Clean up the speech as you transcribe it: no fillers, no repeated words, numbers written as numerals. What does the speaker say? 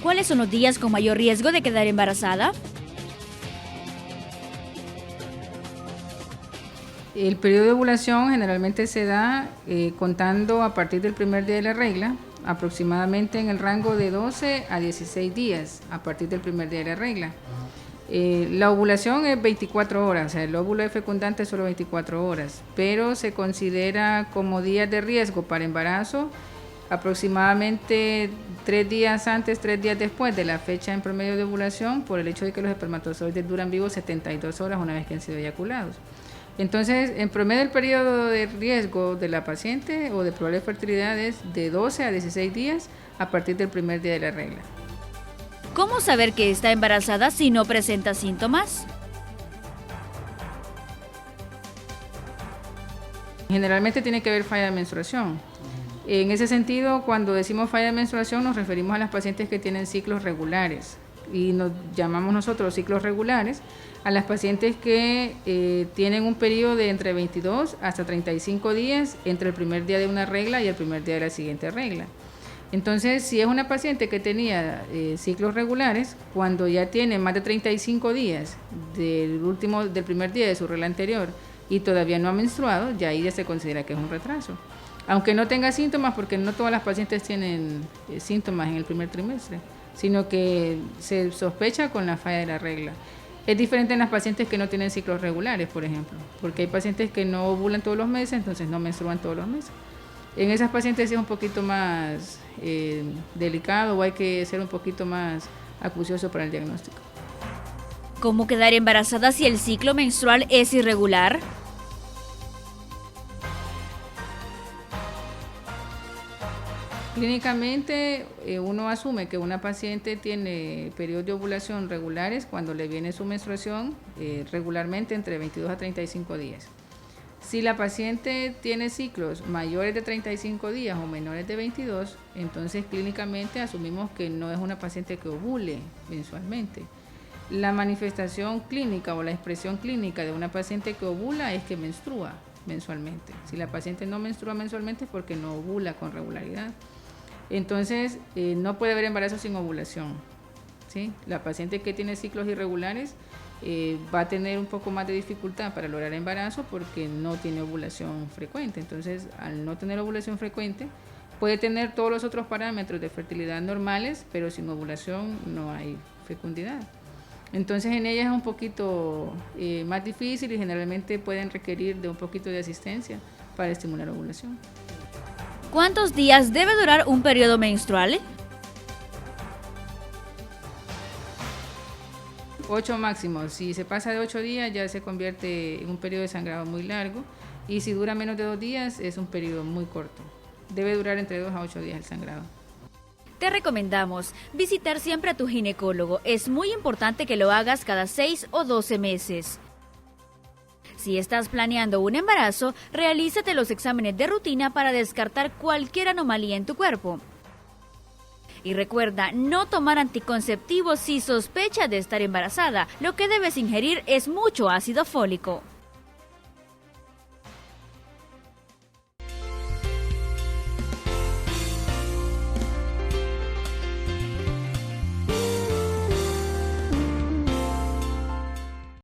¿Cuáles son los días con mayor riesgo de quedar embarazada? El periodo de ovulación generalmente se da contando a partir del primer día de la regla, aproximadamente en el rango de 12 a 16 días a partir del primer día de la regla. La ovulación es 24 horas, o sea, el óvulo es fecundante solo 24 horas, pero se considera como días de riesgo para embarazo aproximadamente 3 días antes, 3 días después de la fecha en promedio de ovulación, por el hecho de que los espermatozoides duran vivos 72 horas una vez que han sido eyaculados. Entonces, en promedio el periodo de riesgo de la paciente o de probable fertilidad es de 12 a 16 días a partir del primer día de la regla. ¿Cómo saber que está embarazada si no presenta síntomas? Generalmente tiene que haber falla de menstruación. En ese sentido, cuando decimos falla de menstruación nos referimos a las pacientes que tienen ciclos regulares y nos llamamos nosotros ciclos regulares a las pacientes que tienen un periodo de entre 22 hasta 35 días entre el primer día de una regla y el primer día de la siguiente regla. Entonces, si es una paciente que tenía ciclos regulares, cuando ya tiene más de 35 días del primer día de su regla anterior y todavía no ha menstruado, ya ahí ya se considera que es un retraso. Aunque no tenga síntomas, porque no todas las pacientes tienen síntomas en el primer trimestre, sino que se sospecha con la falla de la regla. Es diferente en las pacientes que no tienen ciclos regulares, por ejemplo, porque hay pacientes que no ovulan todos los meses, entonces no menstruan todos los meses. En esas pacientes es un poquito más delicado o hay que ser un poquito más acucioso para el diagnóstico. ¿Cómo quedar embarazada si el ciclo menstrual es irregular? Clínicamente uno asume que una paciente tiene periodos de ovulación regulares cuando le viene su menstruación regularmente entre 22 a 35 días. Si la paciente tiene ciclos mayores de 35 días o menores de 22, entonces clínicamente asumimos que no es una paciente que ovule mensualmente. La manifestación clínica o la expresión clínica de una paciente que ovula es que menstrua mensualmente. Si la paciente no menstrua mensualmente es porque no ovula con regularidad. Entonces, no puede haber embarazo sin ovulación, ¿sí? La paciente que tiene ciclos irregulares va a tener un poco más de dificultad para lograr embarazo porque no tiene ovulación frecuente. Entonces, al no tener ovulación frecuente, puede tener todos los otros parámetros de fertilidad normales, pero sin ovulación no hay fecundidad. Entonces, en ellas es un poquito más difícil y generalmente pueden requerir de un poquito de asistencia para estimular la ovulación. ¿Cuántos días debe durar un periodo menstrual? 8 máximo. Si se pasa de 8 días ya se convierte en un periodo de sangrado muy largo y si dura menos de 2 días es un periodo muy corto. Debe durar entre 2 a 8 días el sangrado. Te recomendamos visitar siempre a tu ginecólogo. Es muy importante que lo hagas cada 6 o 12 meses. Si estás planeando un embarazo, realízate los exámenes de rutina para descartar cualquier anomalía en tu cuerpo. Y recuerda, no tomar anticonceptivos si sospechas de estar embarazada. Lo que debes ingerir es mucho ácido fólico.